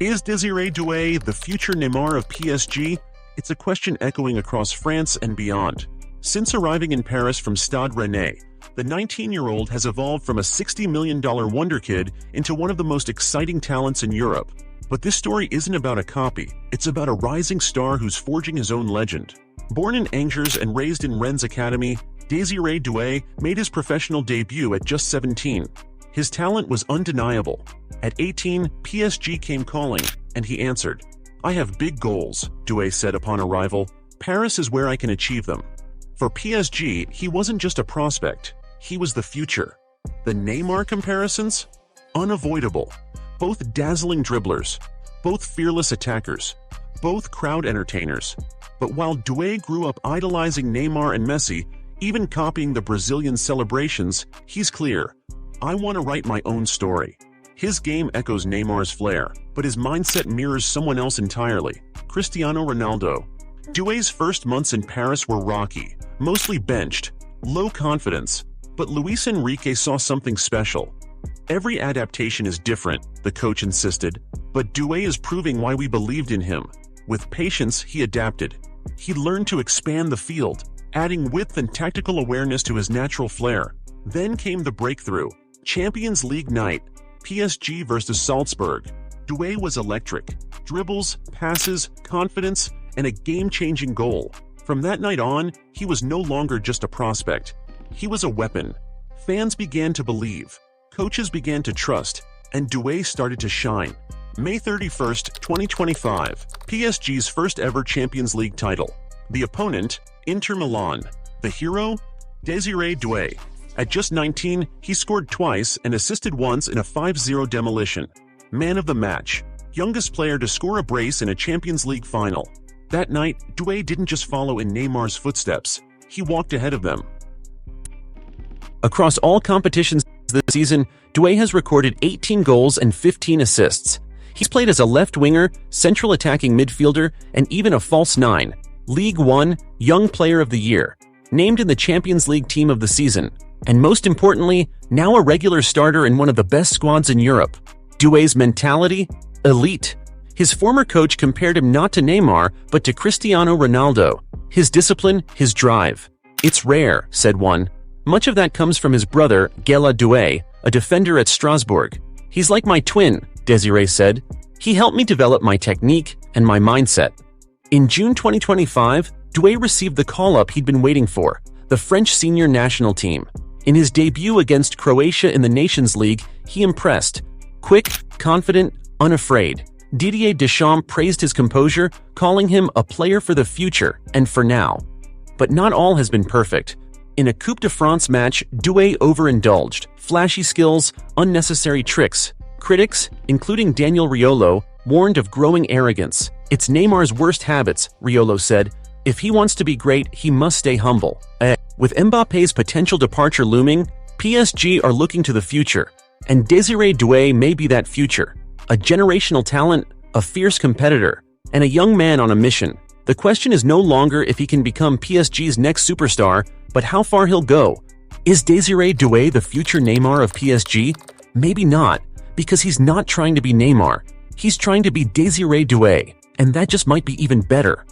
Is Désiré Doué the future Neymar of PSG? It's a question echoing across France and beyond. Since arriving in Paris from Stade Rennes, the 19-year-old has evolved from a $60 million Wonderkid into one of the most exciting talents in Europe. But this story isn't about a copy, it's about a rising star who's forging his own legend. Born in Angers and raised in Rennes Academy, Désiré Doué made his professional debut at just 17. His talent was undeniable. At 18, PSG came calling, and he answered. "I have big goals," Doué said upon arrival. "Paris is where I can achieve them." For PSG, he wasn't just a prospect, he was the future. The Neymar comparisons? Unavoidable. Both dazzling dribblers, both fearless attackers, both crowd entertainers. But while Doué grew up idolizing Neymar and Messi, even copying the Brazilian celebrations, he's clear. "I want to write my own story." His game echoes Neymar's flair, but his mindset mirrors someone else entirely, Cristiano Ronaldo. Doué's first months in Paris were rocky, mostly benched, low confidence, but Luis Enrique saw something special. "Every adaptation is different," the coach insisted, but Doué is proving why we believed in him. With patience, he adapted. He learned to expand the field, adding width and tactical awareness to his natural flair. Then came the breakthrough. Champions League night, PSG versus Salzburg. Doué was electric. Dribbles, passes, confidence, and a game-changing goal. From that night on, he was no longer just a prospect. He was a weapon. Fans began to believe. Coaches began to trust, and Doué started to shine. May 31st, 2025, PSG's first ever Champions League title. The opponent, Inter Milan. The hero, Désiré Doué. At just 19, he scored twice and assisted once in a 5-0 demolition. Man of the match. Youngest player to score a brace in a Champions League final. That night, Doué didn't just follow in Neymar's footsteps. He walked ahead of them. Across all competitions this season, Doué has recorded 18 goals and 15 assists. He's played as a left winger, central attacking midfielder, and even a false nine. Ligue 1 Young Player of the Year. Named in the Champions League Team of the Season. And most importantly, now a regular starter in one of the best squads in Europe. Doué's mentality? Elite. His former coach compared him not to Neymar, but to Cristiano Ronaldo. His discipline, his drive. "It's rare," said one. Much of that comes from his brother, Neymar Doué, a defender at Strasbourg. "He's like my twin," Désiré said. "He helped me develop my technique and my mindset." In June 2025, Doué received the call-up he'd been waiting for, the French senior national team. In his debut against Croatia in the Nations League, he impressed. Quick, confident, unafraid. Didier Deschamps praised his composure, calling him a player for the future and for now. But not all has been perfect. In a Coupe de France match, Doué overindulged. Flashy skills, unnecessary tricks. Critics, including Daniel Riolo, warned of growing arrogance. "It's Neymar's worst habits," Riolo said. "If he wants to be great, he must stay humble." With Mbappé's potential departure looming, PSG are looking to the future. And Désiré Doué may be that future. A generational talent, a fierce competitor, and a young man on a mission. The question is no longer if he can become PSG's next superstar, but how far he'll go. Is Désiré Doué the future Neymar of PSG? Maybe not, because he's not trying to be Neymar. He's trying to be Désiré Doué, and that just might be even better.